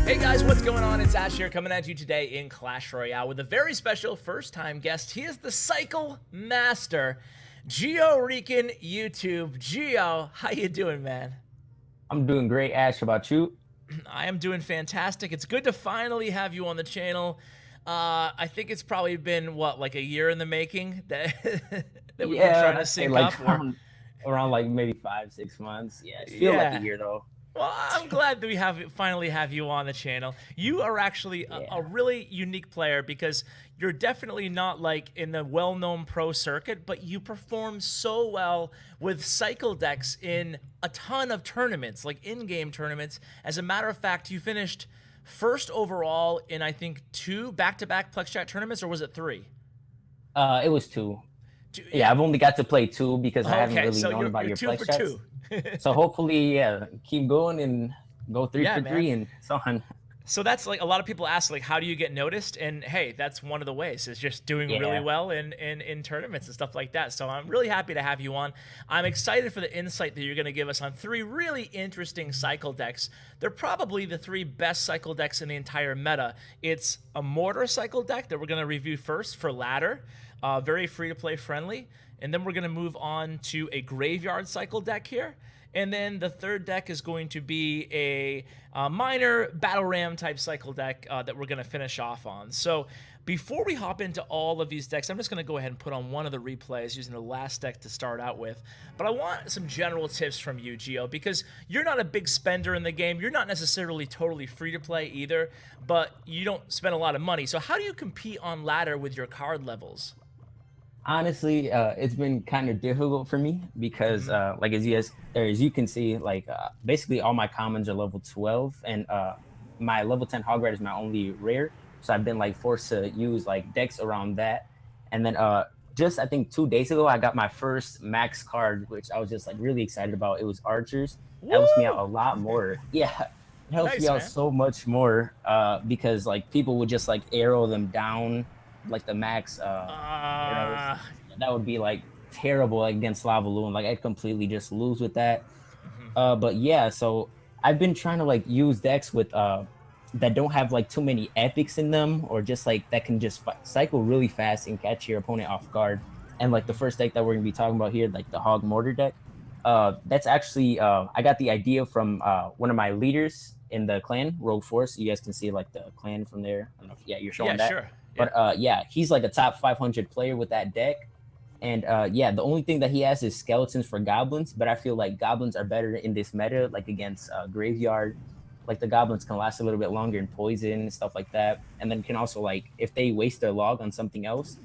Hey guys, what's going on? It's Ash here coming at you today in Clash Royale with a very special first-time guest. He is the Cycle Master, GioRican YouTube. Gio, how you doing, man? I'm doing great, Ash. How about you? I am doing fantastic. It's good to finally have you on the channel. I think it's probably been, what, like a year in the making that, that we've been Yeah, trying to I'd say sync up? like Or around like maybe 5, 6 months. Yeah, it feels like a yeah. year though. Well, I'm glad that we finally have you on the channel. You are actually a Yeah. really unique player because you're definitely not like in the well-known pro circuit, but you perform so well with cycle decks in a ton of tournaments, like in-game tournaments. As a matter of fact, you finished first overall in I think 2 back-to-back Plex Chat tournaments, or was it 3? It was 2. Yeah, Yeah. I've only got to play 2 because I haven't Okay, really so known you're about you're your 2 flex for chats. 2. So hopefully, yeah, keep going and go three Yeah, for man. three and so on. So that's like a lot of people ask, like, how do you get noticed? And hey, that's one of the ways, is just doing really Yeah. well in tournaments and stuff like that. So I'm really happy to have you on. I'm excited for the insight that you're going to give us on 3 really interesting cycle decks. They're probably the 3 best cycle decks in the entire meta. It's a Mortar cycle deck that we're going to review first for ladder, very free to play friendly. And then we're going to move on to a Graveyard cycle deck here. And then the third deck is going to be a minor battle ram type cycle deck that we're going to finish off on. So before we hop into all of these decks, I'm just going to go ahead and put on one of the replays using the last deck to start out with. But I want some general tips from you, Gio, because you're not a big spender in the game. You're not necessarily totally free to play either, but you don't spend a lot of money. So how do you compete on ladder with your card levels? Honestly, it's been kind of difficult for me because, like as you can see, like basically all my commons are level 12, and my level 10 hog rider is my only rare. So I've been like forced to use like decks around that, and then just I think 2 days ago I got my first max card, which I was just like really excited about. It was archers. It helps me out Woo! a lot more. Yeah, it helps me Nice, out man. so much more because like people would just like arrow them down like the max arrows. Uh, That would be like terrible against Lava Loon. Like I'd completely just lose with that. But yeah, so I've been trying to like use decks with that don't have like too many epics in them, or just like that can just cycle really fast and catch your opponent off guard. And like the first deck that we're gonna be talking about here, like the Hog Mortar Deck, that's actually I got the idea from one of my leaders in the clan, Rogue Force. You guys can see like the clan from there. I don't know if, yeah, you're showing yeah, that. sure. But Yeah. yeah, he's like a top 500 player with that deck. And yeah, the only thing that he has is skeletons for goblins, but I feel like goblins are better in this meta, like against graveyard. Like the goblins can last a little bit longer in poison and stuff like that, and then can also like if they waste their log on something else,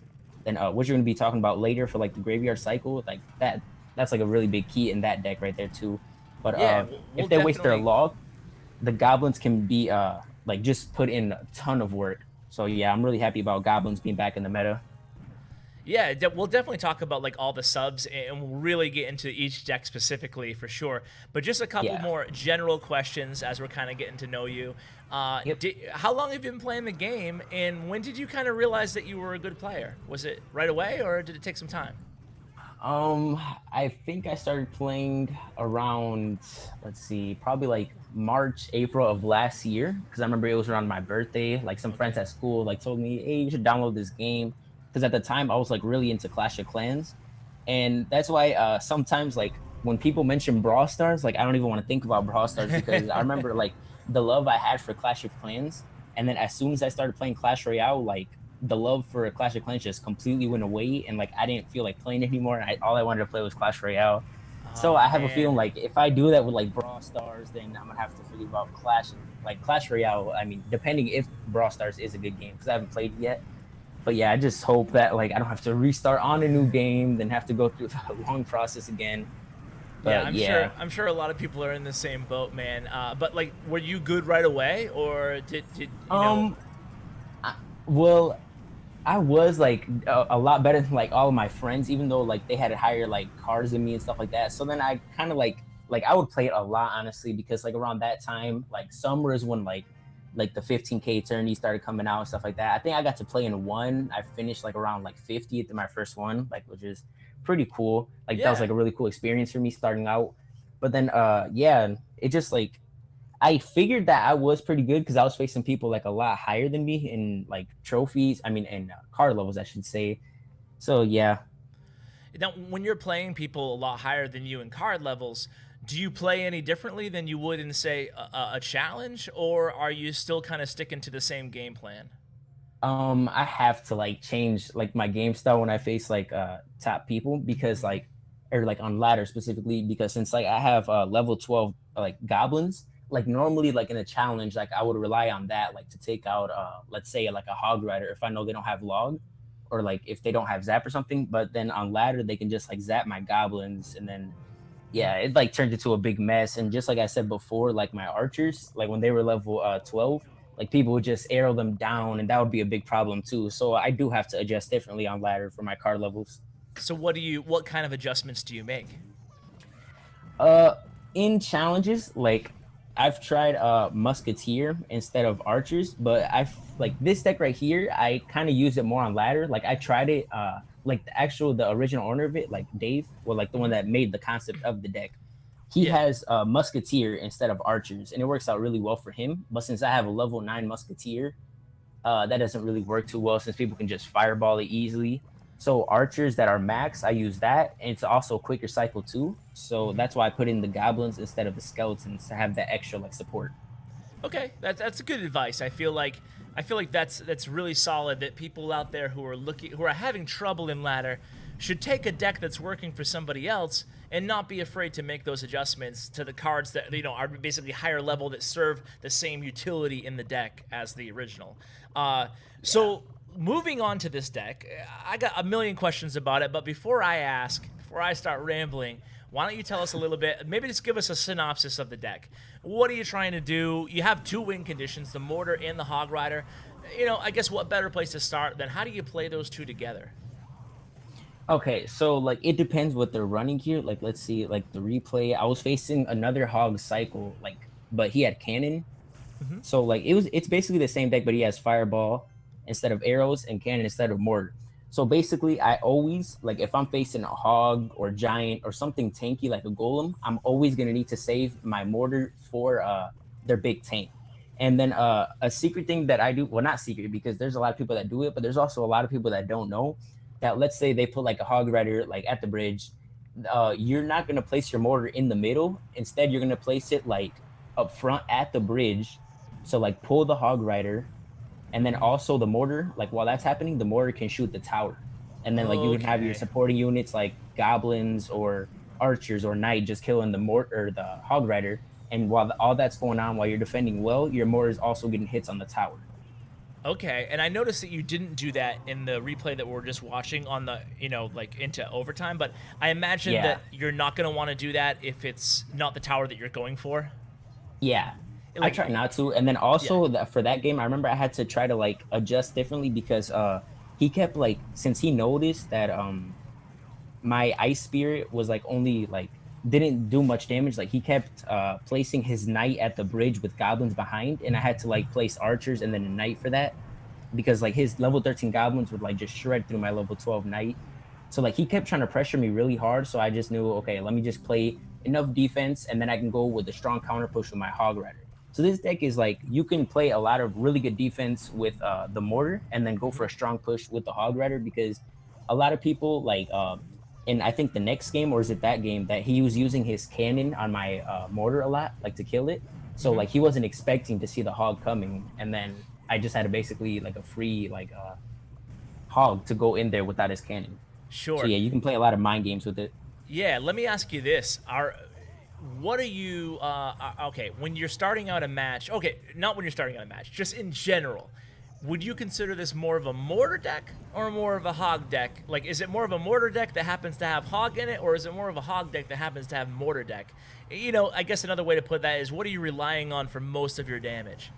then what you're going to be talking about later for like the graveyard cycle, like that's like a really big key in that deck right there too. But Yeah, we'll if they waste their definitely. log, the goblins can be like just put in a ton of work. So yeah, I'm really happy about goblins being back in the meta. Yeah, we'll definitely talk about like all the subs, and we'll really get into each deck specifically for sure. But just a couple Yeah. more general questions as we're kind of getting to know you. Yep. How long have you been playing the game, and when did you kind of realize that you were a good player? Was it right away, or did it take some time? I think I started playing around, let's see, probably like March, April of last year, because I remember it was around my birthday. Like some friends Okay. at school like told me, "Hey, you should download this game," because at the time I was like really into Clash of Clans, and that's why sometimes like when people mention Brawl Stars, like I don't even want to think about Brawl Stars because I remember like the love I had for Clash of Clans, and then as soon as I started playing Clash Royale, like the love for Clash of Clans just completely went away, and like I didn't feel like playing anymore. And all I wanted to play was Clash Royale. So Oh I have a feeling man. like if I do that with like Brawl Stars, then I'm gonna have to forget about Clash Royale. I mean, depending if Brawl Stars is a good game because I haven't played it yet. But yeah, I just hope that like I don't have to restart on a new game, then have to go through the long process again. Yeah, But yeah, I'm sure a lot of people are in the same boat, man. But like, were you good right away, or did you know? um, I, well, I was like a lot better than like all of my friends, even though like they had higher like cars than me and stuff like that. So then I kind of like I would play it a lot honestly because like around that time, like summer is when like the 15K tourney started coming out and stuff like that. I think I got to play in one. I finished like around like 50th in my first one, like which is pretty cool. Like that was Yeah. like a really cool experience for me starting out. But then yeah, it just like I figured that I was pretty good because I was facing people like a lot higher than me in like trophies. I mean, in card levels, I should say. So yeah. Now, when you're playing people a lot higher than you in card levels, do you play any differently than you would in, say, a challenge, or are you still kind of sticking to the same game plan? I have to like change like my game style when I face like top people because Hmm. like or like on ladder specifically because since like I have level 12 like goblins, like normally like in a challenge like I would rely on that like to take out let's say like a hog rider if I know they don't have log or like if they don't have zap or something, but then on ladder they can just like zap my goblins and then yeah, it like turned into a big mess. And just like I said before, like my archers, like when they were level 12, like people would just arrow them down, and that would be a big problem too. So I do have to adjust differently on ladder for my card levels. So what kind of adjustments do you make? Uh, in challenges, like I've tried musketeer instead of archers, but I've like this deck right here, I kind of use it more on ladder. Like I tried it, like the original owner of it, like Dave, or like the one Hmm. that made the concept of the deck. He Yeah. has musketeer instead of archers, and it works out really well for him. But since I have a level 9 musketeer, that doesn't really work too well since people can just fireball it easily. So archers that are max, I use that, and it's also a quicker cycle too. So Hmm. that's why I put in the goblins instead of the skeletons to have that extra like support. Okay, that's good advice. I feel like that's really solid. That people out there who are having trouble in ladder should take a deck that's working for somebody else and not be afraid to make those adjustments to the cards that are basically higher level that serve the same utility in the deck as the original. Yeah. So moving on to this deck, I got a million questions about it, but before I start rambling, why don't you tell us a little bit, maybe just give us a synopsis of the deck. What are you trying to do? You have two win conditions, the Mortar and the Hog Rider. I guess what better place to start than how do you play those two together? Okay, so like it depends what they're running here. Like let's see, like the replay. I was facing another hog cycle, like but he had cannon. Hmm. So like it's basically the same deck, but he has fireball instead of arrows and cannon instead of mortar. So basically, I always like if I'm facing a hog or giant or something tanky like a golem, I'm always gonna need to save my mortar for their big tank. And then a secret thing that I do, well not secret because there's a lot of people that do it, but there's also a lot of people that don't know that let's say they put like a hog rider like at the bridge, you're not gonna place your mortar in the middle. Instead, you're gonna place it like up front at the bridge. So like pull the hog rider, and then also the mortar. Like while that's happening, the mortar can shoot the tower, and then like you can have your Okay. supporting units like goblins or archers or knight just killing the mortar or the hog rider. And while all that's going on, while you're defending well, your mortar is also getting hits on the tower. Okay, and I noticed that you didn't do that in the replay that we're just watching on the, like into overtime, but I imagine Yeah, that you're not going to want to do that if it's not the tower that you're going for. yeah. I Like, try not to. And then yeah. also for that game, I remember I had to try to like adjust differently because he kept like since he noticed that my ice spirit was like only like didn't do much damage. Like he kept placing his knight at the bridge with goblins behind, and I had to like place archers and then a knight for that because like his level 13 goblins would like just shred through my level 12 knight. So like he kept trying to pressure me really hard. So I just knew, okay, let me just play enough defense and then I can go with a strong counter push with my hog rider. So this deck is like you can play a lot of really good defense with the mortar and then go Mhm. for a strong push with the hog rider because a lot of people like and I think the next game or is it that game that he was using his cannon on my mortar a lot, like to kill it. So Mhm. like he wasn't expecting to see the hog coming, and then I just had to basically like a free like hog to go in there without his cannon. So Sure. yeah, you can play a lot of mind games with it. Yeah, let me ask you this. What are you okay, when you're starting out a match, okay, not when you're starting out a match, just in general. Would you consider this more of a mortar deck or more of a hog deck? Like, is it more of a mortar deck that happens to have hog in it, or is it more of a hog deck that happens to have mortar deck? I guess another way to put that is what are you relying on for most of your damage?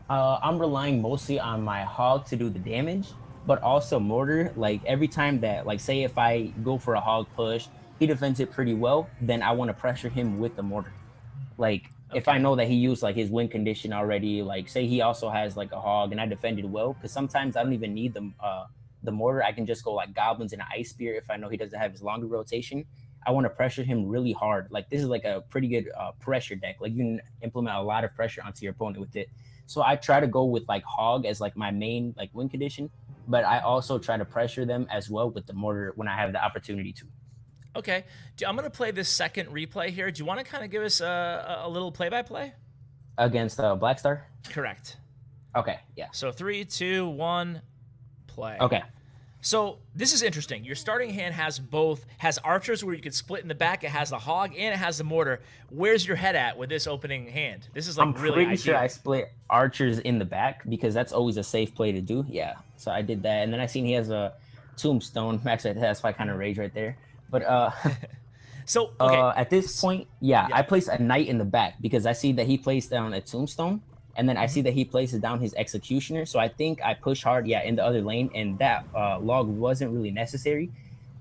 I'm relying mostly on my hog to do the damage, but also mortar. Like every time that, like, say if I go for a hog push, he defends it pretty well. Then I want to pressure him with the mortar. Like if I Okay. know that he used like his win condition already, like say he also has like a hog and I defended well, because sometimes I don't even need the mortar. I can just go like goblins and an ice spear if I know he doesn't have his longer rotation. I want to pressure him really hard. Like this is like a pretty good pressure deck. Like you can implement a lot of pressure onto your opponent with it. So I try to go with like Hog as like my main like win condition, but I also try to pressure them as well with the mortar when I have the opportunity to. Okay, I'm gonna play this second replay here. Do you want to kind of give us a little play-by-play? Against Black Star. Correct. Okay, yeah. So 3, 2, 1, play. Okay. So this is interesting. Your starting hand has archers where you could split in the back. It has the hog and it has the mortar. Where's your head at with this opening hand? This is like I'm really pretty sure ideal. I split archers in the back because that's always a safe play to do. Yeah, so I did that, and then I seen he has a tombstone. Actually, that's why I kind of rage right there. But So okay, at this point, yeah, I place a knight in the back because I see that he placed down a tombstone, and then I see that he places down his executioner. So I think I push hard, yeah, in the other lane, and that log wasn't really necessary.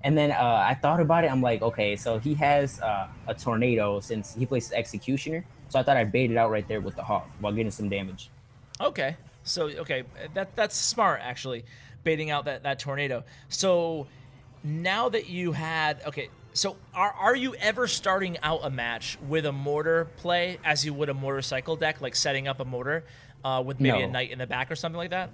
And then I thought about it. I'm like, okay, so he has a tornado since he places executioner. So I thought I'd bait it out right there with the hawk while getting some damage. okay. So okay, that's smart actually, baiting out that tornado. So now that you had so are you ever starting out a match with a mortar play as you would a motorcycle deck, like setting up a mortar with maybe a No. knight in the back or something like that?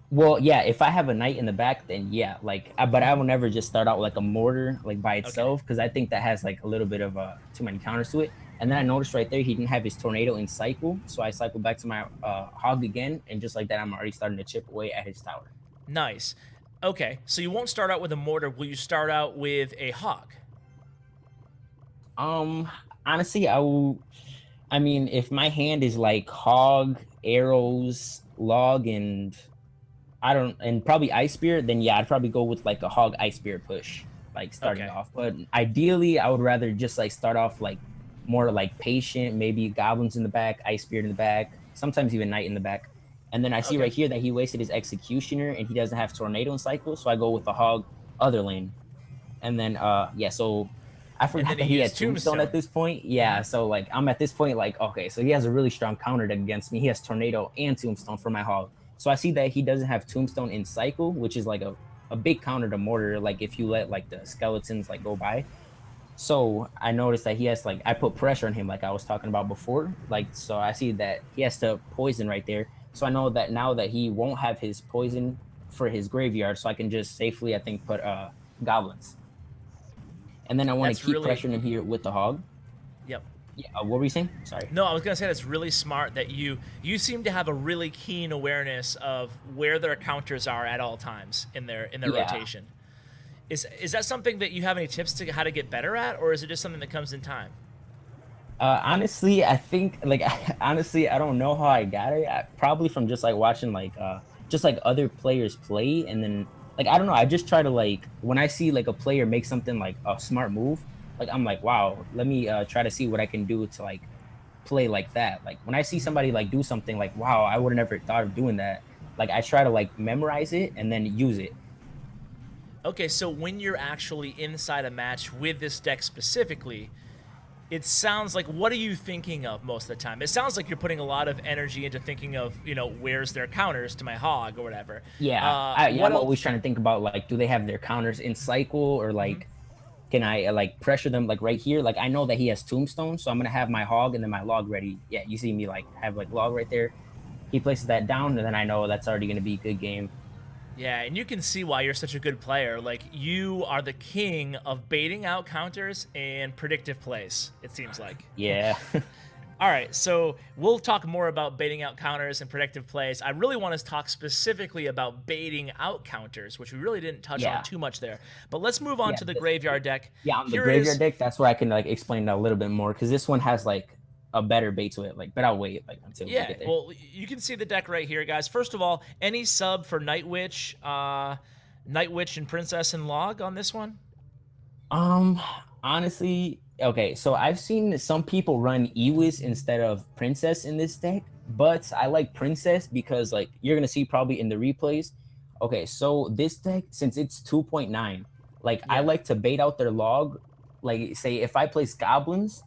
Well, yeah, if I have a knight in the back, then yeah, like, but I will never just start out with like a mortar like by itself because I think that has like a little bit of too many counters to it. And then I noticed right there he didn't have his tornado in cycle, so I cycled back to my hog again, and just like that, I'm already starting to chip away at his tower. Nice. Okay, so you won't start out with a mortar. Will you start out with a hog? Honestly, I will. I mean, if my hand is like hog, arrows, log, and and probably ice spear, then yeah, I'd probably go with like a hog ice spear push, like starting Okay. off. But ideally, I would rather just like start off like more like patient, maybe goblins in the back, ice spear in the back, sometimes even knight in the back. And then I see Okay. right here that he wasted his executioner and he doesn't have tornado in cycle, so I go with the hog other lane. And then yeah, so I And forgot then that he he used had tombstone at this point. Yeah, so like I'm at this point like okay, so he has a really strong counter deck against me. He has tornado and tombstone for my hog. So I see that he doesn't have tombstone in cycle, which is like a big counter to mortar, like if you let like the skeletons like go by. So I noticed that he has like I put pressure on him like I was talking about before. Like so I see that he has to poison right there. So I know that now that he won't have his poison for his graveyard, so I can just safely I think put goblins. And then I want That's to keep really pressuring him here with the hog. Yep. Yeah, what were you saying? Sorry. No, I was gonna say that's really smart that you seem to have a really keen awareness of where their counters are at all times in their Yeah. rotation. Is that something that you have any tips to how to get better at, or is it just something that comes in time? Honestly, I think like honestly, I don't know how I got it. Probably from just like watching like just like other players play, and then like I don't know. I just try to like when I see like a player make something like a smart move, like I'm like wow, let me try to see what I can do to like play like that. Like when I see somebody like do something like wow, I would have never thought of doing that. Like I try to like memorize it and then use it. Okay, so when you're actually inside a match with this deck specifically, it sounds like what are you thinking of most of the time? It sounds like you're putting a lot of energy into thinking of, where's their counters to my hog or whatever. Yeah, What I'm else? always trying to think about like, do they have their counters in cycle or like, can I like pressure them like right here? Like I know that he has tombstone, so I'm gonna have my hog and then my log ready. Yeah, you see me like have like log right there. He places that down, and then I know that's already gonna be a good game. Yeah, and you can see why you're such a good player. Like, you are the king of baiting out counters and predictive plays, it seems like. Yeah, All right, so we'll talk more about baiting out counters and predictive plays. I really want to talk specifically about baiting out counters, which we really didn't touch Yeah. on too much there. But let's move on yeah, to the graveyard deck. yeah. On the Here graveyard is, deck, that's where I can like explain that a little bit more because this one has like a better bait to it. Like, but I'll wait like until we yeah, get there. well, you can see the deck right here, guys. First of all, any sub for Night Witch, and Princess and Log on this one? Honestly, okay, so I've seen some people run Ewis instead of Princess in this deck, but I like Princess because like you're gonna see probably in the replays. Okay, so this deck, since it's 2.9, like I Yeah. like to bait out their log. Like say if I place goblins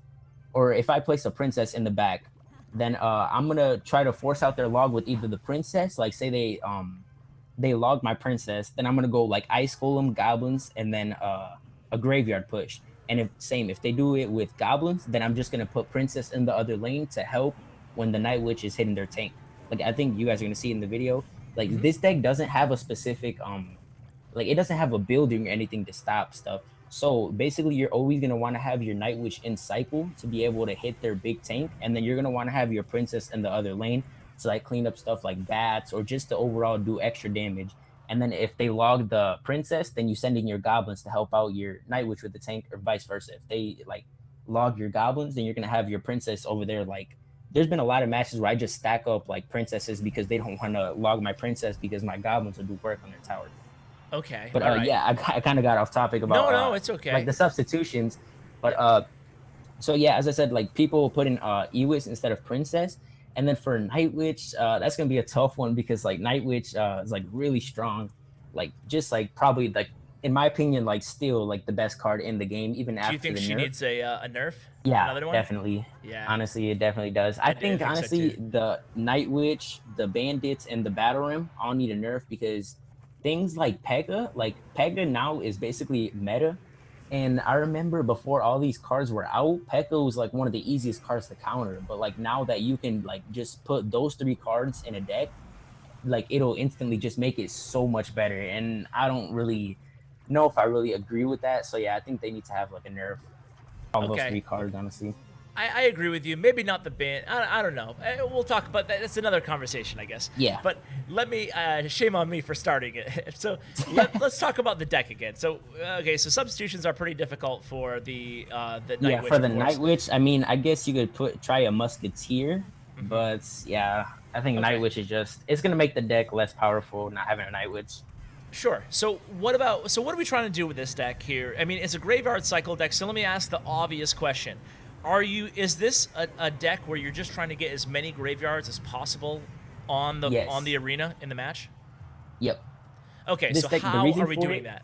or if I place a princess in the back, then I'm gonna try to force out their log with either the princess, like say they log my princess, then I'm gonna go like ice golem goblins and then a graveyard push. And if they do it with goblins, then I'm just gonna put princess in the other lane to help when the night witch is hitting their tank. Like I think you guys are gonna see in the video. Like Hmm. this deck doesn't have a specific like it doesn't have a building or anything to stop stuff. So basically, you're always gonna want to have your Night Witch in cycle to be able to hit their big tank, and then you're gonna want to have your Princess in the other lane to like clean up stuff like bats or just to overall do extra damage. And then if they log the Princess, then you send in your Goblins to help out your Night Witch with the tank, or vice versa. If they like log your Goblins, then you're gonna have your Princess over there. Like, there's been a lot of matches where I just stack up like princesses because they don't want to log my princess because my goblins will do work on their tower. Okay. But All right. yeah, I kind of got off topic about No, it's okay. like the substitutions. But Yeah. so yeah, as I said, like people put in Ewis instead of Princess, and then for Night Witch, that's gonna be a tough one because like Night Witch is like really strong, like just like probably like in my opinion like still like the best card in the game even Do you after think the she nerf. needs a nerf? Yeah, Another one? definitely. Yeah. Honestly, it definitely does. I think think so honestly too. the Night Witch, the Bandits, and the Battle Rim all need a nerf because things like Pega now is basically meta. And I remember before all these cards were out, Pekka was like one of the easiest cards to counter. But like now that you can like just put those three cards in a deck, like it'll instantly just make it so much better. And I don't really know if I really agree with that. So yeah, I think they need to have like a nerf all those Okay. three cards, honestly. I agree with you. Maybe not the band. I don't know. We'll talk about that. That's another conversation, I guess. Yeah. But let me. Shame on me for starting it. So let's talk about the deck again. So okay. So substitutions are pretty difficult for the Night Yeah, Witch, for the of course. Night Witch, I mean, I guess you could try a Musketeer, Mhm. but yeah, I think Night Okay. Witch is just it's gonna make the deck less powerful not having a Night Witch. Sure. So what about? So what are we trying to do with this deck here? I mean, it's a graveyard cycle deck. So let me ask the obvious question: Is this a deck where you're just trying to get as many graveyards as possible on Yes. the arena in the match? Yep. Okay. This So deck, the how reason are we for doing it. that?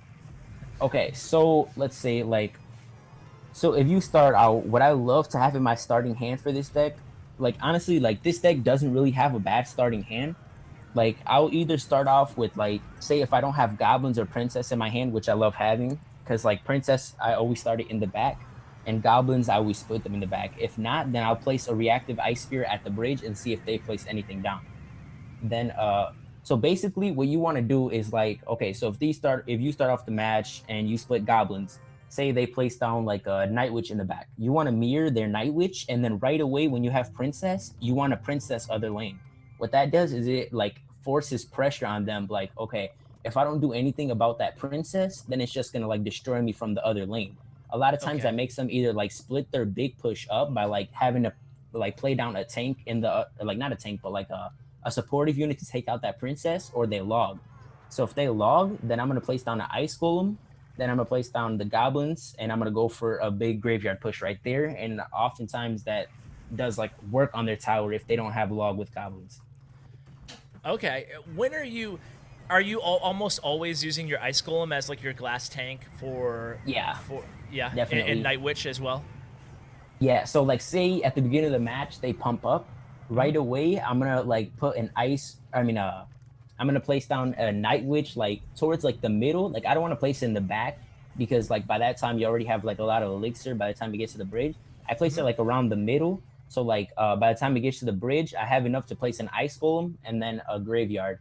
Okay, so let's say like so if you start out, what I love to have in my starting hand for this deck, like honestly, like this deck doesn't really have a bad starting hand. Like I'll either start off with like say if I don't have goblins or princess in my hand, which I love having, because like princess I always start it in the back, and goblins I always split them in the back. If not, then I'll place a reactive ice spear at the bridge and see if they place anything down. Then so basically what you want to do is like okay, so if you start off the match and you split goblins, say they place down like a night witch in the back, you want to mirror their night witch, and then right away when you have princess, you want a princess other lane. What that does is it like forces pressure on them, like okay, if I don't do anything about that princess, then it's just gonna like destroy me from the other lane. A lot of times Okay. that makes them either like split their big push up by like having to like play down a tank in the like not a tank but like a supportive unit to take out that princess, or they log. So if they log, then I'm gonna place down an ice golem, then I'm gonna place down the goblins, and I'm gonna go for a big graveyard push right there. And oftentimes that does like work on their tower if they don't have log with goblins. Okay. When are you? Are you almost always using your ice golem as like your glass tank Yeah, for yeah, and definitely. night witch as well? Yeah, so like say at the beginning of the match they pump up, Mhm. right away I'm gonna like put an ice I mean I'm gonna place down a night witch like towards like the middle. Like I don't want to place it in the back because like by that time you already have like a lot of elixir by the time it gets to the bridge. I place it Mhm. like around the middle. So like by the time it gets to the bridge, I have enough to place an ice golem and then a graveyard.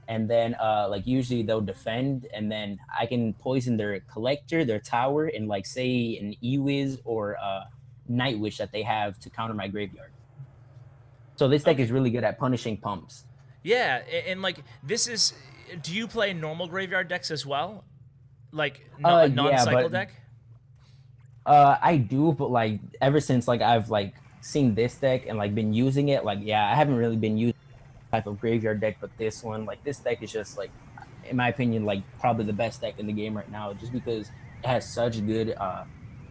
And then like usually they'll defend, and then I can poison their collector, their tower, and like say an Ewiz or Night Witch that they have to counter my graveyard. So this deck is Okay. really good at punishing pumps. Yeah, and like this is. Do you play normal graveyard decks as well? Like not a Yeah, non-cycle but deck? I do, but like ever since like I've like seen this deck and like been using it, like yeah, I haven't really been using type of graveyard deck, but this one, like this deck is just like, in my opinion, like probably the best deck in the game right now, just because it has such good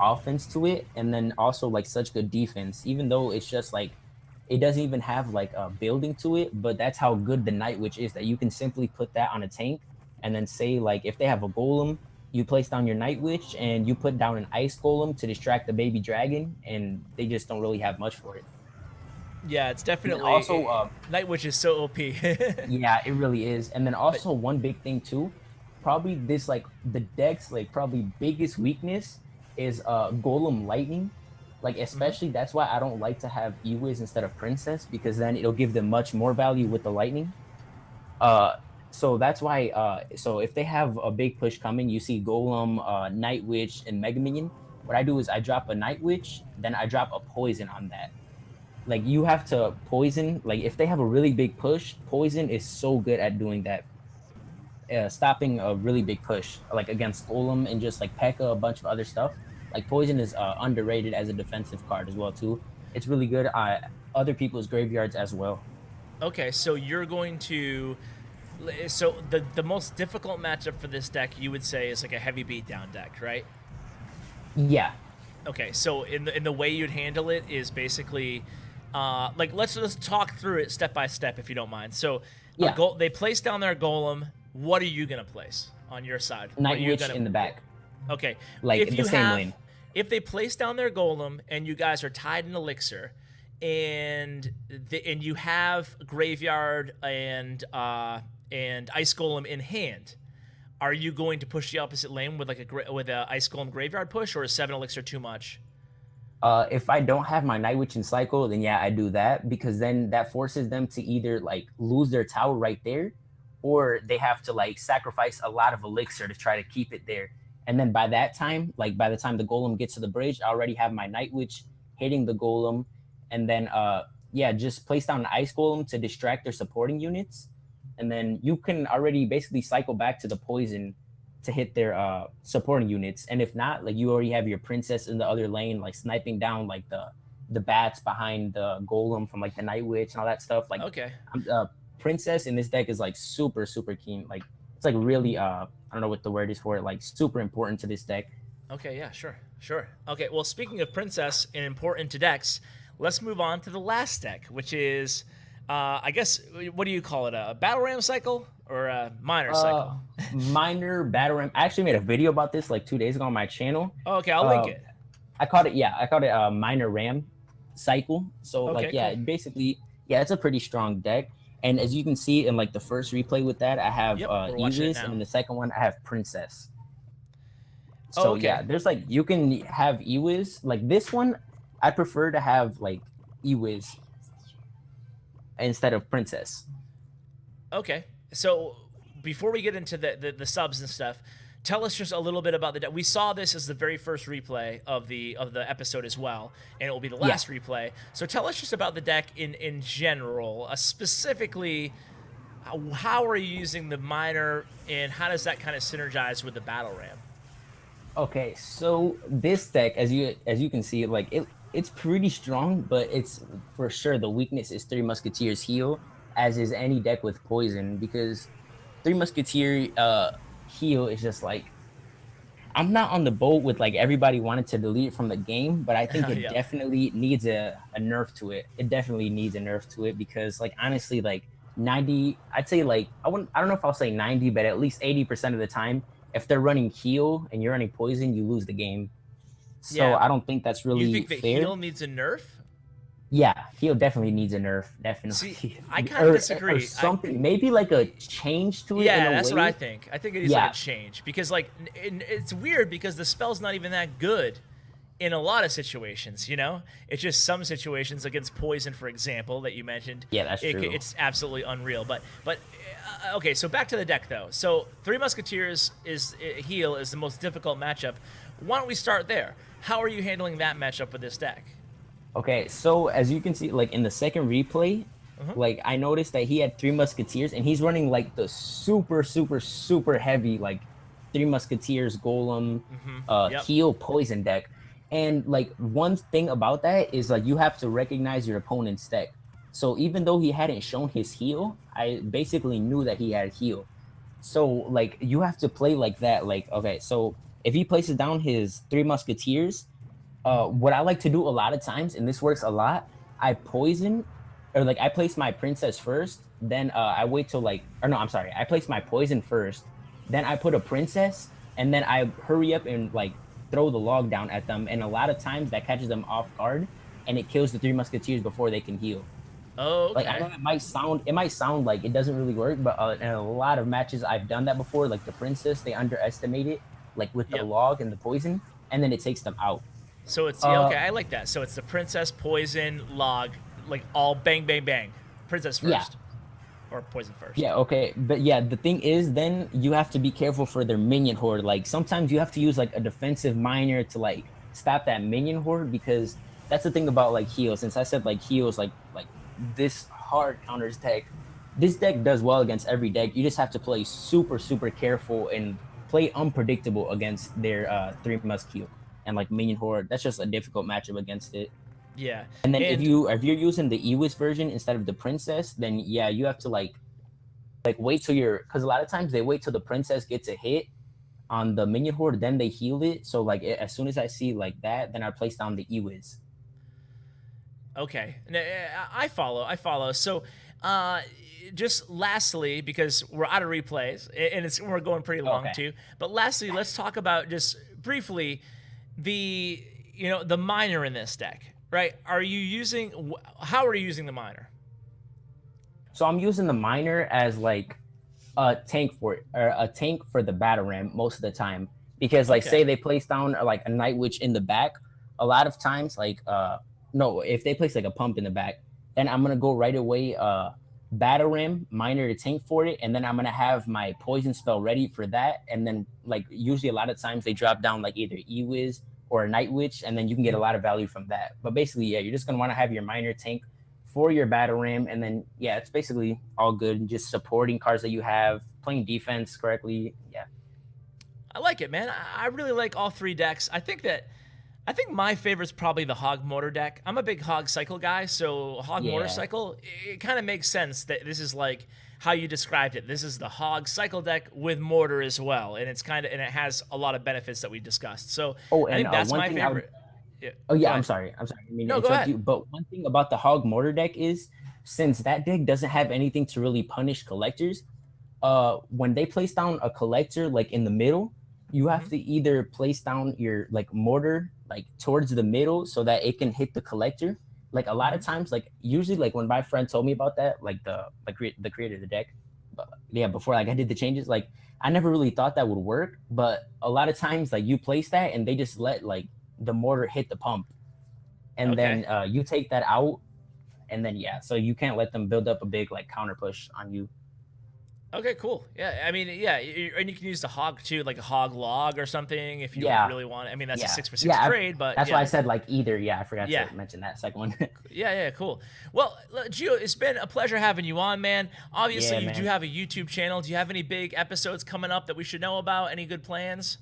offense to it, and then also like such good defense. Even though it's just like it doesn't even have like a building to it, but that's how good the Night Witch is. That you can simply put that on a tank, and then say like if they have a golem, you place down your Night Witch and you put down an ice golem to distract the baby dragon, and they just don't really have much for it. Yeah, it's And then definitely also Night Witch is so OP. yeah, it really is. And then But also one big thing too, probably this like the deck's like probably biggest weakness is Golem Lightning. Like especially that's why I don't like to have Ewiz instead of Princess, because then it'll give them much more value with the Lightning. Uh, so that's why. So if they have a big push coming, you see Golem, Night Witch, and Mega Minion. What I do is I drop a Night Witch, then I drop a poison on that. Like you have to poison. Like if they have a really big push, poison is so good at doing that, stopping a really big push, like against Golem and just like P.E.K.K.A, a bunch of other stuff. Like poison is underrated as a defensive card as well too. It's really good at other people's graveyards as well. Okay, so you're going to. So the most difficult matchup for this deck, you would say, is like a heavy beatdown deck, right? Yeah. Okay, so in the way you'd handle it is basically, like let's talk through it step by step if you don't mind. So Yeah. They place down their Golem. What are you gonna place on your side? Night Witch in the back. Okay, Like if the you same have, lane. If they place down their Golem and you guys are tied in Elixir, and you have Graveyard and Ice Golem in hand, are you going to push the opposite lane with like a Ice Golem Graveyard push, or is 7 Elixir too much? If I don't have my Night Witch in cycle, then yeah, I do that, because then that forces them to either like lose their tower right there, or they have to like sacrifice a lot of elixir to try to keep it there. And then by that time, like by the time the Golem gets to the bridge, I already have my Night Witch hitting the Golem, and then yeah, just place down the Ice Golem to distract their supporting units, and then you can already basically cycle back to the poison to hit their supporting units. And if not, like you already have your Princess in the other lane, like sniping down like the bats behind the Golem from like the Night Witch and all that stuff. Like Okay. Princess in this deck is like super keen. Like it's like really I don't know what the word is for it, like super important to this deck. Okay, yeah, sure. Okay, well, speaking of Princess and important to decks, let's move on to the last deck, which is, I guess, what do you call it? A Battle Ram cycle or a Miner cycle? Minor Battle Ram. I actually made a video about this like 2 days ago on my channel. Oh, okay, I'll link it. I called it a Minor Ram cycle. So Okay, like, yeah, cool. basically, yeah, it's a pretty strong deck. And as you can see in like the first replay with that, I have we're watching it Aegis, now. and in the second one I have Princess. So Oh, okay. yeah, there's like you can have Ewiz. Like this one, I prefer to have like Ewiz instead of Princess. Okay, so before we get into the subs and stuff, tell us just a little bit about the deck. We saw this as the very first replay of the episode as well, and it will be the last replay. So tell us just about the deck in general, specifically. How are you using the Miner, and how does that kind of synergize with the Battle Ram? Okay, so this deck, as you can see, like it's pretty strong, but it's for sure the weakness is Three Musketeers heal, as is any deck with poison, because Three Musketeer heal is just like, I'm not on the boat with like everybody wanted to delete it from the game, but I think it definitely needs a nerf to it. It definitely needs a nerf to it, because like honestly, like 90, I'd say like I don't know if I'll say 90, but at least 80% of the time, if they're running heal and you're running poison, you lose the game. So I don't think that's really You think that fair. heal needs a nerf? Yeah, heal definitely needs a nerf. Definitely. See, I kind of disagree. Or something, maybe like a change to it. Yeah, in a that's way. what I think. I think it needs like a change, because like it's weird because the spell's not even that good in a lot of situations. You know, it's just some situations against poison, for example, that you mentioned. Yeah, that's true. It's absolutely unreal. But okay, so back to the deck though. So Three Musketeers heal is the most difficult matchup. Why don't we start there? How are you handling that matchup with this deck? Okay, so as you can see, like in the second replay, like I noticed that he had Three Musketeers, and he's running like the super heavy like Three Musketeers Golem heal poison deck. And like one thing about that is like you have to recognize your opponent's deck. So even though he hadn't shown his heal, I basically knew that he had heal. So like you have to play like that. Like, okay, so if he places down his Three Musketeers, what I like to do a lot of times, and this works a lot, I poison, or like I place my Princess first, then I wait till like, or no, I'm sorry, I place my poison first, then I put a Princess, and then I hurry up and like throw the log down at them, and a lot of times that catches them off guard, and it kills the Three Musketeers before they can heal. Oh, Like I know okay. it might sound like it doesn't really work, but in a lot of matches I've done that before. Like the princess, they underestimate it, like with the Yep. log and the poison, and then it takes them out. So it's yeah, Uh, okay. I like that. So it's the princess, poison, log, like all bang, bang, bang. Princess yeah, first, or poison first. yeah, okay, but yeah, the thing is, then you have to be careful for their minion horde. Like sometimes you have to use like a defensive miner to like stop that minion horde because that's the thing about like heal. Since I said like heals, like this hard counters deck, this deck does well against every deck. You just have to play super super careful and play unpredictable against their three musk heal and like minion horde. That's just a difficult matchup against it. Yeah, And then and if you're using the Ewis version instead of the princess, then yeah, you have to like wait till you're because a lot of times they wait till the princess gets a hit on the minion horde, then they heal it. So like as soon as I see like that, then I place down the Ewis. okay, I follow. I follow. So, uh, just lastly, because we're out of replays and we're going pretty long Okay. too. But lastly, let's talk about just briefly the the miner in this deck, right? Are you using? How are you using the miner? So I'm using the miner as like a tank for it, or a tank for the battle ram most of the time. Because like say Okay. they place down like a night witch in the back, a lot of times like no, if they place like a pump in the back, then I'm gonna go right away battle ram miner to tank for it, and then I'm gonna have my poison spell ready for that, and then like usually a lot of times they drop down like either Ewiz or a night witch, and then you can get a lot of value from that. But basically, yeah, you're just gonna want to have your miner tank for your battle ram, and then yeah, it's basically all good. Just supporting cards that you have, playing defense correctly. Yeah, I like it, man. I really like all three decks. I think my favorite's probably the Hog Mortar deck. I'm a big Hog Cycle guy, so Hog Mortar yeah. Cycle, it kind of makes sense that this is like how you described it. This is the Hog Cycle deck with Mortar as well, and it has a lot of benefits that we discussed. So Oh, I and think that's one my thing I would. favorite. Yeah, Oh go yeah, I'm ahead. sorry. I'm sorry. I mean to No, go interrupt ahead. you. But one thing about the Hog Mortar deck is since that deck doesn't have anything to really punish collectors, when they place down a collector like in the middle, you have Hmm. to either place down your like mortar like towards the middle so that it can hit the collector. Like a lot of Hmm. times, like usually like when my friend told me about that, like the creator of the deck, but yeah, before like I did the changes, like I never really thought that would work. But a lot of times like you place that and they just let like the mortar hit the pump, and then Okay. you take that out, and then yeah, so you can't let them build up a big like counter push on you. Okay, cool. Yeah, I mean, yeah, and you can use the Hog too, like a Hog Log or something if you Yeah, really want. I mean, that's a yeah, 6 for 6 yeah. trade, but That's why I yeah, said like either. Yeah, I forgot yeah. to mention that second one. Yeah, yeah, cool. Well, Gio, it's been a pleasure having you on, man. Obviously, Yeah, you do man. have a YouTube channel. Do you have any big episodes coming up that we should know about? Any good plans?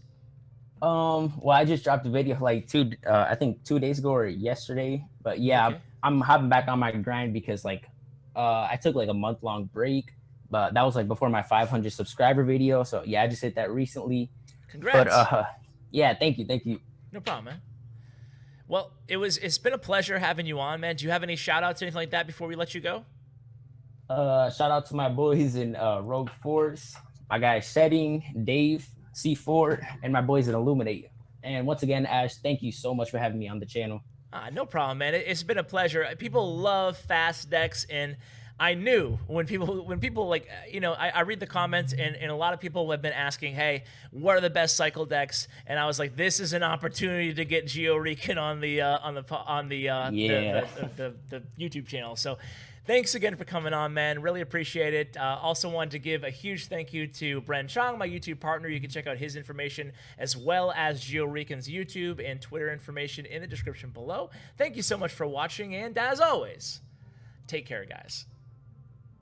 Well, I just dropped a video like I think 2 days ago or yesterday. But yeah, Okay. I'm hopping back on my grind because like, I took like a month-long break, but that was like before my 500 subscriber video. So yeah, I just hit that recently. But Congrats. yeah, thank you. No problem, man. Well, it's been a pleasure having you on, man. Do you have any shout outs or anything like that before we let you go? Shout out to my boys in Rogue Force, my guy Setting, Dave, C4, and my boys in Illuminate. And once again, Ash, thank you so much for having me on the channel. No problem, man. It's been a pleasure. People love fast decks, and I knew when people like I read the comments, and a lot of people have been asking, hey, what are the best cycle decks? And I was like, this is an opportunity to get GioRican on Yeah. the YouTube channel. So. Thanks again for coming on, man. Really appreciate it. Also wanted to give a huge thank you to Bren Chong, my YouTube partner. You can check out his information as well as GioRican's YouTube and Twitter information in the description below. Thank you so much for watching, and as always, take care, guys.